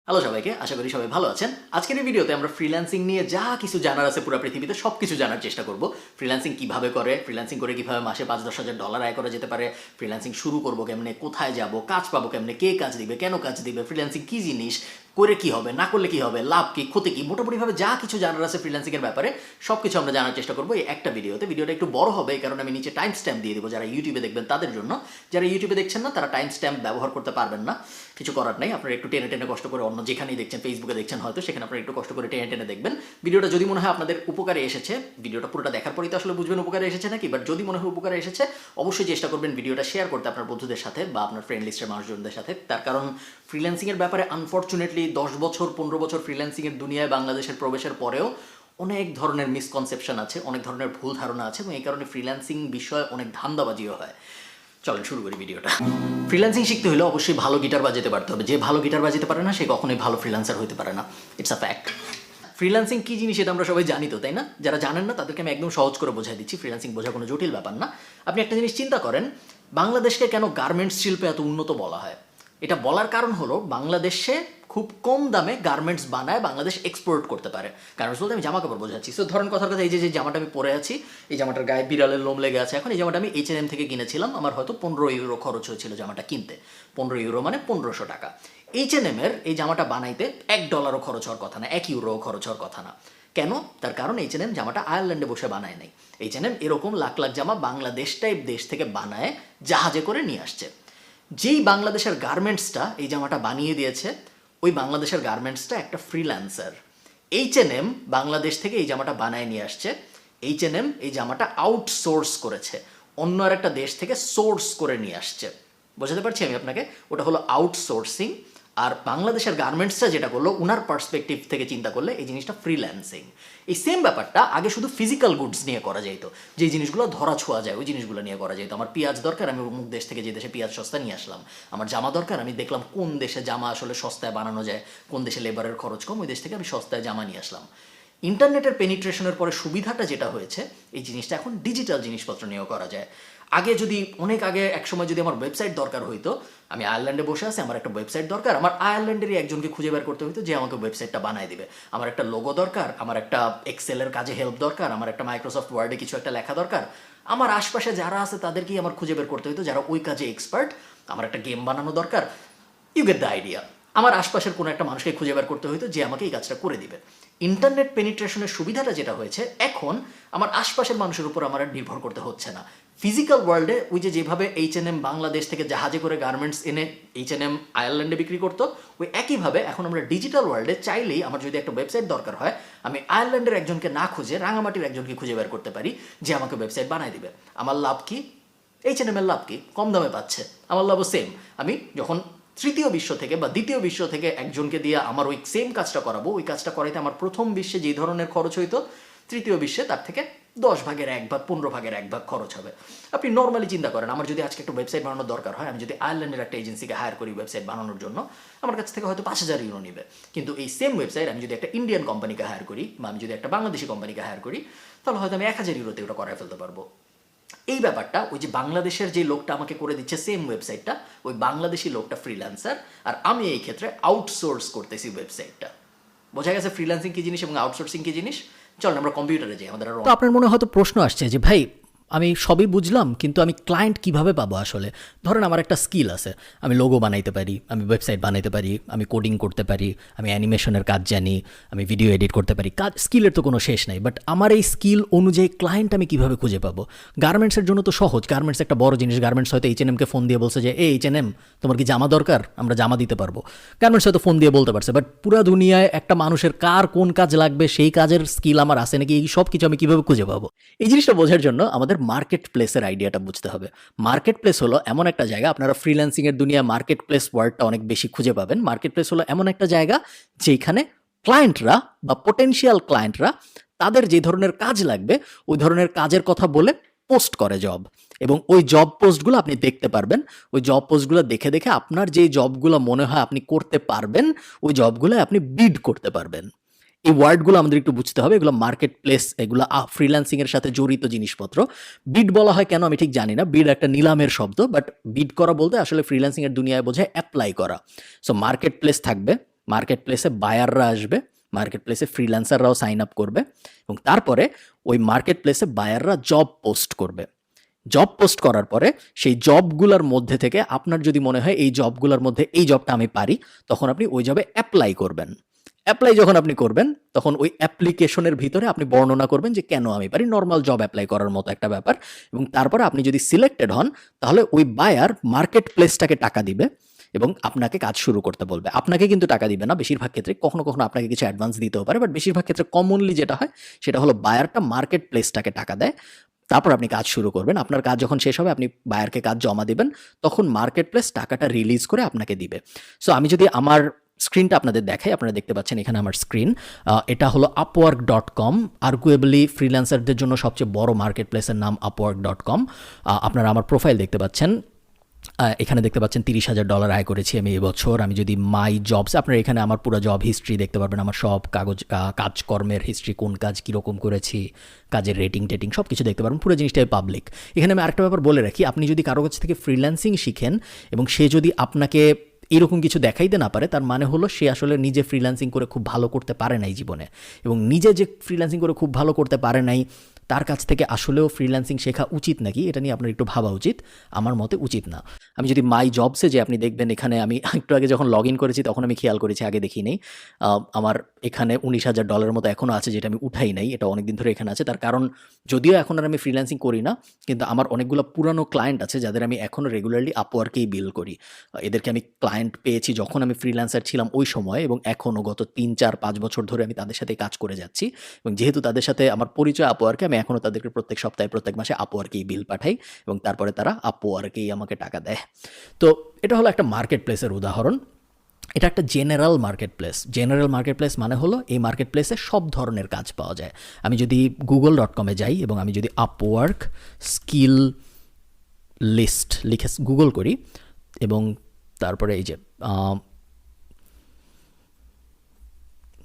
Hello সবাইকে, আশা করি সবাই ভালো আছেন। আজকের এই ভিডিওতে আমরা ফ্রিল্যান্সিং নিয়ে যা কিছু জানার আছে পুরো পৃথিবীতে সব কিছু জানার চেষ্টা করব। ফ্রিল্যান্সিং কিভাবে করে, ফ্রিল্যান্সিং করে কিভাবে মাসে 5-10 হাজার ডলার আয় করা যেতে পারে, ফ্রিল্যান্সিং শুরু করবো কেমনে, কোথায় যাব, কাজ পাবো কেমনে, কে কাজ দিবে, কেন কাজ দিবে, ফ্রিল্যান্সিং কী জিনিস, করে কি হবে, না করলে কি হবে, লাভ কি, ক্ষতি কি, মোটামুটিভাবে যা কিছু জানার আছে ফ্রিল্যান্সিংয়ের ব্যাপারে সব কিছু আমরা জানার চেষ্টা করবো এই একটা ভিডিওতে। ভিডিওটা একটু বড় হবে এই কারণে আমি নিচে টাইম স্ট্যাম্প দিয়ে দেবো, যারা ইউটিউবে দেখবেন তাদের জন্য। যারা ইউটিউবে দেখছেন না তারা টাইম স্ট্যাম্প ব্যবহার করতে পারবেন না, কিছু করার নেই। আপনারা একটু টেনে টেনে কষ্ট করে অন্য যেখানেই দেখছেন, ফেসবুকে দেখছেন হয়তো, সেখানে আপনারা একটু কষ্ট করে টেনে টেনে দেখবেন। ভিডিওটা যদি মনে হয় আপনাদের উপকারে এসেছে, ভিডিওটা পুরোটা দেখার পরেই তো আসলে বুঝবেন উপকারে এসেছে নাকি, বাট যদি মনে হয় উপকারে এসেছে অবশ্যই চেষ্টা করবেন ভিডিওটা শেয়ার করতে আপনার বন্ধুদের সাথে বা আপনার ফ্রেন্ড লিস্টের মানুষজনদের সাথে। তার কারণ ফ্রিল্যান্সিংয়ের ব্যাপারে আনফর্চুনেটলি 10 বছর 15 বছর ফ্রিল্যান্সিংয়ের দুনিয়ায় বাংলাদেশের প্রবেশের পরেও অনেক ধরনের মিসকনসেপশন আছে, অনেক ধরনের ভুল ধারণা আছে এবং এই কারণে ফ্রিল্যান্সিং বিষয়ে অনেক ধান্দাবাজিও হয়। চলেন শুরু করি ভিডিওটা। ফ্রিল্যান্সিং শিখতে হলে অবশ্যই ভালো গিটার বাজাতে পারতে হবে। যে ভালো গিটার বাজাতে পারে না সে কখনোই ভালো ফ্রিল্যান্সার হতে পারে না। It's a fact. ফ্রিল্যান্সিং কী জিনিস এটা আমরা সবাই জানি তো, তাই না? যারা জানেন না তাদেরকে আমি একদম সহজ করে বোঝাই দিচ্ছি। ফ্রিল্যান্সিং বোঝা কোনো জটিল ব্যাপার না। আপনি একটা জিনিস চিন্তা করেন, বাংলাদেশকে কেন গার্মেন্টস শিল্পে এত উন্নত বলা হয়? এটা বলার কারণ হলো বাংলাদেশে খুব কম দামে গার্মেন্টস বানায় বাংলাদেশ এক্সপোর্ট করতে পারে। গার্মেন্টস বলতে আমি জামা কাপড় বোঝাচ্ছি। সো ধরেন কথার কথা, এই যে জামাটা আমি পরে আছি, এই জামাটার গায়ে বিড়ালের লোম লেগে আছে, এখন এই জামাটা আমি H&M থেকে কিনেছিলাম, আমার হয়তো 15 ইউরো খরচ হয়েছিল জামাটা কিনতে। 15 ইউরো মানে 1500 টাকা। H&M এর এই জামাটা বানাইতে $1 খরচ হওয়ার কথা না, 1 ইউরো খরচ হওয়ার কথা না। কেন? তার কারণ H&M জামাটা আয়ারল্যান্ডে বসে বানায় নাই। H&M এরকম লাখ লাখ জামা বাংলাদেশ টাইপ দেশ থেকে বানায় জাহাজে করে নিয়ে আসছে। যেই বাংলাদেশের গার্মেন্টসটা এই জামাটা বানিয়ে দিয়েছে, ওই বাংলাদেশের গার্মেন্টসটা একটা ফ্রিল্যান্সার। H&M বাংলাদেশ থেকে এই জামাটা বানায় নিয়ে আসছে। H&M এই জামাটা আউটসোর্স করেছে, অন্য আর একটা দেশ থেকে সোর্স করে নিয়ে আসছে। বোঝাতে পারছি আমি আপনাকে? ওটা হলো আউটসোর্সিং। আর বাংলাদেশের গার্মেন্টসটা যেটা করলো, উনার পার্সপেক্টিভ থেকে চিন্তা করলে এই জিনিসটা ফ্রিল্যান্সিং। এই সেম ব্যাপারটা আগে শুধু ফিজিক্যাল গুডস নিয়ে করা যেত, যে জিনিসগুলো ধরা ছোঁয়া যায় ওই জিনিসগুলো নিয়ে করা যেত। আমার পেঁয়াজ দরকার, আমি অমুক দেশ থেকে যে দেশে পেঁয়াজ সস্তা নিয়ে আসলাম। আমার জামা দরকার, আমি দেখলাম কোন দেশে জামা আসলে সস্তায় বানানো যায়, কোন দেশে লেবারের খরচ কম, ওই দেশ থেকে আমি সস্তায় জামা নিয়ে আসলাম। ইন্টারনেটের পেনিট্রেশনের পরে সুবিধাটা যেটা হয়েছে, এই জিনিসটা এখন ডিজিটাল জিনিসপত্র নিয়েও করা যায়। আগে যদি অনেক আগে একসময় যদি আমার ওয়েবসাইট দরকার হইতো, আমি আয়ারল্যান্ডে বসে আছি, আমার একটা ওয়েবসাইট দরকার, আমার আয়ারল্যান্ডেরই একজনকে খুঁজে বের করতে হইতো যে আমাকে ওয়েবসাইটটা বানায় দিবে। আমার একটা লোগো দরকার, আমার একটা এক্সেলের কাজে হেল্প দরকার, আমার একটা মাইক্রোসফট ওয়ার্ডে কিছু একটা লেখা দরকার, আমার আশপাশে যারা আছে তাদেরকেই আমার খুঁজে বের করতে হইতো যারা ওই কাজে এক্সপার্ট। আমার একটা গেম বানানো দরকার, ইউ গেট দ্য আইডিয়া। আমার আশপাশের কোনো একটা মানুষকে খুঁজে বের করতে হইতো যে আমাকে এই কাজটা করে দিবে। ইন্টারনেট পেনিট্রেশনের সুবিধাটা যেটা হয়েছে, এখন আমার আশপাশের মানুষের উপর আমার আর নির্ভর করতে হচ্ছে না। ফিজিক্যাল ওয়ার্ল্ডে ওই যে যেভাবে H&M বাংলাদেশ থেকে জাহাজে করে গার্মেন্টস এনে H&M আয়ারল্যান্ডে বিক্রি করতো, ওই একইভাবে এখন আমরা ডিজিটাল ওয়ার্ল্ডে চাইলেই আমার যদি একটা ওয়েবসাইট দরকার হয়, আমি আয়ারল্যান্ডের একজনকে না খুঁজে রাঙামাটির একজনকে খুঁজে বের করতে পারি যে আমাকে ওয়েবসাইট বানায় দিবে। আমার লাভ কি? H&M এর লাভ কি? কম দামে পাচ্ছে, আমার লাভও সেম। আমি যখন তৃতীয় বিশ্ব থেকে বা দ্বিতীয় বিশ্ব থেকে একজনকে দিয়ে আমার ওই সেম কাজটা করাবো, ওই কাজটা করাইতে আমার প্রথম বিশ্বে যেই ধরনের খরচ হইতো, তৃতীয় বিশ্বে তার থেকে 10 ভাগের 1 ভাগ, 15 ভাগের 1 ভাগ খরচ হবে। আপনি নর্মালি চিন্তা করেন, আমার যদি আজকে একটা ওয়েবসাইট বানানোর দরকার হয়, আমি যদি আয়ারল্যান্ডের একটা এজেন্সিকে হায়ার করি ওয়েবসাইট বানানোর জন্য, আমার কাছ থেকে হয়তো 5,000 ইউরো নেবে। কিন্তু এই সেম ওয়েবসাইট আমি যদি একটা ইন্ডিয়ান কোম্পানিকে হায়ার করি বা আমি যদি একটা বাংলাদেশি কোম্পানিকে হায়ার করি, তাহলে হয়তো আমি 1,000 ইউরোতে ওটা করায় ফেলতে পারবো। এই ব্যাপারটা ওই যে বাংলাদেশের যে লোকটা আমাকে করে দিচ্ছে সেম ওয়েবসাইটটা, ওই বাংলাদেশি লোকটা ফ্রিল্যান্সার, আর আমি এই ক্ষেত্রে আউটসোর্স করতেছি ওয়েবসাইটটা। বোঝা গেছে ফ্রিল্যান্সিং কী জিনিস এবং আউটসোর্সিং কী জিনিস? চল আমরা কম্পিউটারে যাই। আমাদের তো আপনার মনে হয়তো প্রশ্ন আসছে যে ভাই, আমি সবই বুঝলাম কিন্তু আমি ক্লায়েন্ট কিভাবে পাবো আসলে? ধরেন আমার একটা স্কিল আছে, আমি লোগো বানাইতে পারি, আমি ওয়েবসাইট বানাইতে পারি, আমি কোডিং করতে পারি, আমি অ্যানিমেশনের কাজ জানি, আমি ভিডিও এডিট করতে পারি, কাজ স্কিলের তো কোনো শেষ নাই। বাট আমার এই স্কিল অনুযায়ী ক্লায়েন্ট আমি কিভাবে খুঁজে পাবো? গার্মেন্টসের জন্য তো সহজ, গার্মেন্টস একটা বড় জিনিস। গার্মেন্টস হয়তো H&Mকে ফোন দিয়ে বলছে যে H&M তোমার কি জামা দরকার, আমরা জামা দিতে পারবো। গার্মেন্টস হয়তো ফোন দিয়ে বলতে পারছে, বাট পুরো দুনিয়ায় একটা মানুষের কার কোন কাজ লাগবে, সেই কাজের স্কিল আমার আছে নাকি, এই সব কিছু আমি কিভাবে খুঁজে পাবো? এই জিনিসটা বোঝার জন্য আমাদের মার্কেট প্লেসের আইডিয়াটা বুঝতে হবে। মার্কেট প্লেস হলো এমন একটা জায়গা, আপনারা ফ্রিল্যান্সিংয়ের দুনিয়ায় মার্কেট প্লেস ওয়ার্ডটা অনেক বেশি খুঁজে পাবেন। মার্কেট প্লেস হলো এমন একটা জায়গা যেখানে ক্লায়েন্টরা বা পোটেনশিয়াল ক্লায়েন্টরা তাদের যে ধরনের কাজ লাগবে ওই ধরনের কাজের কথা বলে পোস্ট করে জব, এবং ওই জব পোস্টগুলো আপনি দেখতে পারবেন। ওই জব পোস্টগুলো দেখে দেখে আপনার যে জবগুলো মনে হয় আপনি করতে পারবেন, ওই জবগুলো আপনি বিড করতে পারবেন। এই ওয়ার্ডগুলো আমাদের একটু বুঝতে হবে, এগুলো মার্কেট প্লেস, এগুলো ফ্রিল্যান্সিংয়ের সাথে জড়িত জিনিসপত্র। বিড বলা হয় কেন আমি ঠিক জানি না, বিড একটা নিলামের শব্দ, বাট বিড করা বলতে আসলে ফ্রিল্যান্সিংয়ের দুনিয়ায় বোঝায় অ্যাপ্লাই করা। সো মার্কেট প্লেস থাকবে, মার্কেট প্লেসে বায়াররা আসবে, মার্কেট প্লেসে ফ্রিল্যান্সাররাও সাইন আপ করবে এবং তারপরে ওই মার্কেট প্লেসে বায়াররা জব পোস্ট করবে। জব পোস্ট করার পরে সেই জবগুলোর মধ্যে থেকে আপনার যদি মনে হয় এই জবগুলোর মধ্যে এই জবটা আমি পারি, তখন আপনি ওই জবে অ্যাপ্লাই করবেন। অ্যাপ্লাই যখন আপনি করবেন তখন ওই অ্যাপ্লিকেশনের ভিতরে আপনি বর্ণনা করবেন যে কেন আমি পারি, নর্মাল জব অ্যাপ্লাই করার মতো একটা ব্যাপার। এবং তারপরে আপনি যদি সিলেক্টেড হন তাহলে ওই বায়ার মার্কেট প্লেসটাকে টাকা দিবে এবং আপনাকে কাজ শুরু করতে বলবে। আপনাকে কিন্তু টাকা দিবে না বেশিরভাগ ক্ষেত্রে, কখনো কখনো আপনাকে কিছু অ্যাডভান্স দিতেও পারে, বাট বেশিরভাগ ক্ষেত্রে কমনলি যেটা হয় সেটা হলো বায়ারটা মার্কেট প্লেসটাকে টাকা দেয়, তারপর আপনি কাজ শুরু করবেন। আপনার কাজ যখন শেষ হবে আপনি বায়ারকে কাজ জমা দিবেন, তখন মার্কেট প্লেস টাকাটা রিলিজ করে আপনাকে দিবে। সো আমি যদি আমার স্ক্রিনটা আপনাদের দেখাই, আপনারা দেখতে পাচ্ছেন এখানে আমার স্ক্রিন। এটা হলো upwork.com, আর্গুয়েবলি ফ্রিল্যান্সারদের জন্য সবচেয়ে বড় মার্কেট প্লেসের নাম upwork.com। আপনারা আমার প্রোফাইল দেখতে পাচ্ছেন, এখানে দেখতে পাচ্ছেন $30,000 আয় করেছি আমি এবছর। আমি যদি মাই জবস, আপনারা এখানে আমার পুরো জব হিস্ট্রি দেখতে পারবেন, আমার সব কাজকর্মের হিস্ট্রি, কোন কাজ কীরকম করেছি, কাজের রেটিং টেটিং সব কিছু দেখতে পারবেন, পুরো জিনিসটাই পাবলিক। এখানে আমি আরেকটা ব্যাপার বলে রাখি, আপনি যদি কারো কাছ থেকে ফ্রিল্যান্সিং শিখেন এবং সে যদি আপনাকে এরকম কিছু দেখাইতে না পারে, তার মানে হলো সে আসলে নিজে ফ্রিল্যান্সিং করে খুব ভালো করতে পারে নাই জীবনে, এবং নিজে যে ফ্রিল্যান্সিং করে খুব ভালো করতে পারে নাই তার কাছ থেকে আসলেও ফ্রিল্যান্সিং শেখা উচিত নাকি, এটা নিয়ে আপনার একটু ভাবা উচিত। আমার মতে উচিত না। আমি যদি মাই জবসে যে আপনি দেখবেন, এখানে আমি একটু আগে যখন লগ ইন করেছি তখন আমি খেয়াল করেছি, আগে দেখি নেই, আমার এখানে $19,000 মতো এখনও আছে যেটা আমি উঠাই নাই, এটা অনেকদিন ধরে এখানে আছে। তার কারণ যদিও এখন আর আমি ফ্রিল্যান্সিং করি না, কিন্তু আমার অনেকগুলো পুরানো ক্লায়েন্ট আছে যাদের আমি এখনও রেগুলারলি আপওয়ার্কেই বিল করি। এদেরকে আমি ক্লায়েন্ট পেয়েছি যখন আমি ফ্রিল্যান্সার ছিলাম ওই সময়, এবং এখনও গত 3-4-5 বছর ধরে আমি তাদের সাথে কাজ করে যাচ্ছি। এবং যেহেতু তাদের সাথে আমার পরিচয় আপওয়ার্কে, আমি এখনও তাদেরকে প্রত্যেক সপ্তাহে প্রত্যেক মাসে আপওয়ার্কেই বিল পাঠাই এবং তারপরে তারা আপওয়ার্কেই আমাকে টাকা দেয়। তো এটা হলো একটা মার্কেট প্লেসের উদাহরণ। এটা একটা general market place. General market place মানে হলো এই মার্কেট প্লেসে সব ধরনের কাজ পাওয়া যায়। আমি যদি google.com-এ যাই এবং আমি যদি আপওয়ার্ক স্কিল লিস্ট লিখে গুগল করি এবং তারপরে এই যে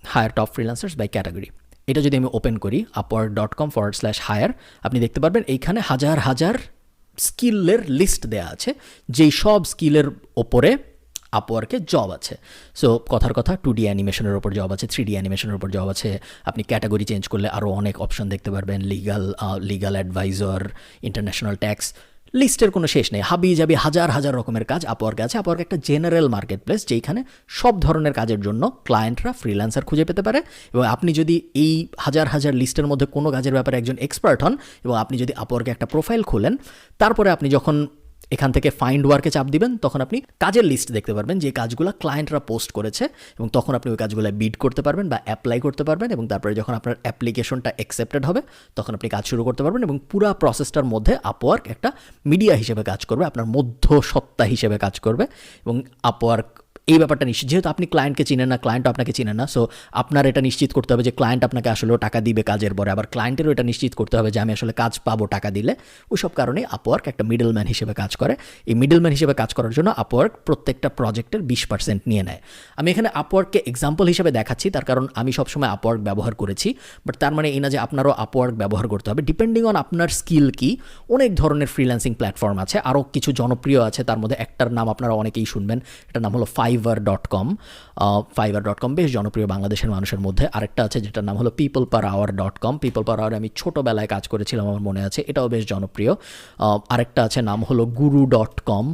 hire top freelancers by category, এটা যদি আমি ওপেন করি upwork.com/hire, আপনি দেখতে পারবেন এইখানে হাজার হাজার স্কিলের লিস্ট দেয়া আছে, যেই সব স্কিলের ওপরে আপওয়ার্কে জব আছে। সো কথার কথা 2D অ্যানিমেশনের ওপর জব আছে, 3D অ্যানিমেশনের ওপর জব আছে। আপনি ক্যাটাগরি চেঞ্জ করলে আরও অনেক অপশন দেখতে পারবেন, লিগাল অ্যাডভাইজার, ইন্টারন্যাশনাল ট্যাক্স, লিস্টের কোনো শেষ নেই। হাবি যাবি হাজার হাজার রকমের কাজ আপওয়ার্কে আছে। আপওয়ার্ক একটা জেনারেল মার্কেট প্লেস যেখানে সব ধরনের কাজের জন্য ক্লায়েন্টরা ফ্রিল্যান্সার খুঁজে পেতে পারে। এবং আপনি যদি এই হাজার হাজার লিস্টের মধ্যে কোনো কাজের ব্যাপারে একজন এক্সপার্ট হন এবং আপনি যদি আপওয়ার্কে একটা প্রোফাইল খোলেন, তারপরে আপনি যখন এখান থেকে ফাইন্ড ওয়ার্কে চাপ দিবেন তখন আপনি কাজের লিস্ট দেখতে পারবেন যে কাজগুলো ক্লায়েন্টরা পোস্ট করেছে, এবং তখন আপনি ওই কাজগুলো বিড করতে পারবেন বা অ্যাপ্লাই করতে পারবেন। এবং তারপরে যখন আপনার অ্যাপ্লিকেশনটা অ্যাকসেপ্টেড হবে তখন আপনি কাজ শুরু করতে পারবেন। এবং পুরো প্রসেসটার মধ্যে আপওয়ার্ক একটা মিডিয়া হিসেবে কাজ করবে, আপনার মধ্যসত্ত্বা হিসেবে কাজ করবে। এবং আপওয়ার্ক এই ব্যাপারটা নিশ্চিত, যেহেতু আপনি ক্লায়েন্টকে চিনেন না, ক্লায়েন্টও আপনাকে চিনেন না, সো আপনার এটা নিশ্চিত করতে হবে যে ক্লায়েন্ট আপনাকে আসলেও টাকা দিবে কাজের পরে, আবার ক্লায়েন্টেরও এটা নিশ্চিত করতে হবে যে আমি আসলে কাজ পাবো টাকা দিলে। ওইসব কারণে আপওয়ার্ক একটা মিডলম্যান হিসেবে কাজ করে। এই মিডলম্যান হিসেবে কাজ করার জন্য আপওয়ার্ক প্রত্যেকটা প্রজেক্টের 20% নিয়ে নেয়। আমি এখানে আপওয়ার্ককে এক্সাম্পল হিসেবে দেখাচ্ছি, তার কারণ আমি সবসময় আপওয়ার্ক ব্যবহার করেছি, বাট তার মানে এই না যে আপনারও আপওয়ার্ক ব্যবহার করতে হবে। ডিপেন্ডিং অন আপনার স্কিল কি, অনেক ধরনের ফ্রিল্যান্সিং প্ল্যাটফর্ম আছে, আরও কিছু জনপ্রিয় আছে, তার মধ্যে একটার নাম আপনারা অনেকেই শুনবেন, এটার নাম হলো fiverr.com। fiverr.com বেশ জনপ্রিয় বাংলাদেশের মানুষের মধ্যে। আরেকটা আছে যেটার নাম হলো peopleperhour.com। peopleperhour আমি ছোটোবেলায় কাজ করেছিলাম, আমার মনে আছে, এটাও বেশ জনপ্রিয়। আরেকটা আছে নাম হলো guru.com।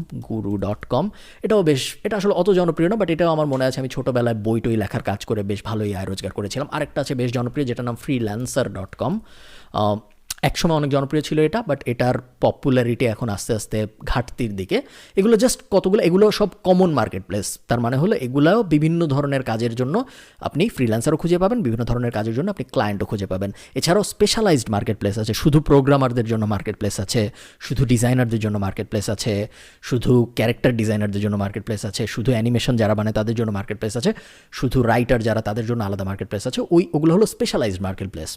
এটাও বেশ, এটা আসলে অত জনপ্রিয় না, বাট এটাও আমার মনে আছে, আমি ছোটোবেলায় বই টই লেখার কাজ করে বেশ ভালোই আয় রোজগার করেছিলাম। আরেকটা আছে বেশ জনপ্রিয় যেটার নাম freelancer.com। একসময় অনেক জনপ্রিয় ছিল এটা, বাট এটার পপুলারিটি এখন আস্তে আস্তে ঘাটতির দিকে। এগুলো জাস্ট কতগুলো, এগুলো সব কমন মার্কেট প্লেস, তার মানে হলো এগুলাও বিভিন্ন ধরনের কাজের জন্য আপনি ফ্রিল্যান্সারও খুঁজে পাবেন, বিভিন্ন ধরনের কাজের জন্য আপনি ক্লায়েন্টও খুঁজে পাবেন। এছাড়াও স্পেশালাইজড মার্কেট প্লেস আছে, শুধু প্রোগ্রামারদের জন্য মার্কেট প্লেস আছে, শুধু ডিজাইনারদের জন্য মার্কেট প্লেস আছে, শুধু ক্যারেক্টার ডিজাইনারদের জন্য মার্কেট প্লেস আছে, শুধু অ্যানিমেশন যারা বানায় তাদের জন্য মার্কেট প্লেস আছে, শুধু রাইটার যারা তাদের জন্য আলাদা মার্কেট প্লেস আছে। ওগুলো হলো স্পেশালাইজড মার্কেট প্লেস।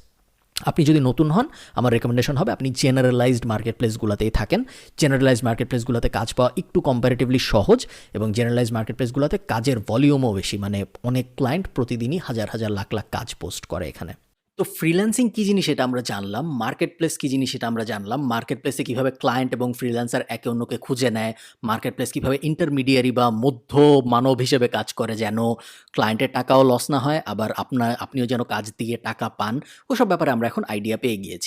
আপনি যদি নতুন হন, আমার রেকমেন্ডেশন হবে আপনি জেনারেলাইজড মার্কেট প্লেসগুলোতেই থাকেন। জেনারেলাইজড মার্কেট প্লেসগুলোতে কাজ পাওয়া একটু কম্প্যারেটিভলি সহজ, এবং জেনারেলাইজড মার্কেট প্লেসগুলোতে কাজের ভলিউমও বেশি, মানে অনেক ক্লায়েন্ট প্রতিদিনই হাজার হাজার লাখ লাখ কাজ পোস্ট করে এখানে। তো ফ্রিল্যান্সিং কি জিনিস এটা আমরা জানলাম। মার্কেট প্লেস কি জিনিস এটা আমরা জানলাম। মার্কেট প্লেসে কিভাবে ক্লায়েন্ট এবং ফ্রিল্যান্সার একে অন্যকে খুঁজে নেয়। মার্কেট প্লেস কিভাবে ইন্টারমিডিয়ারি বা মধ্য মানব হিসেবে কাজ করে যেন ক্লায়েন্টের টাকাও লস না হয়, আবার আপনিও যেন কাজ দিয়ে টাকা পান। ওসব ব্যাপারে আমরা এখন আইডিয়া পেয়ে গিয়েছি।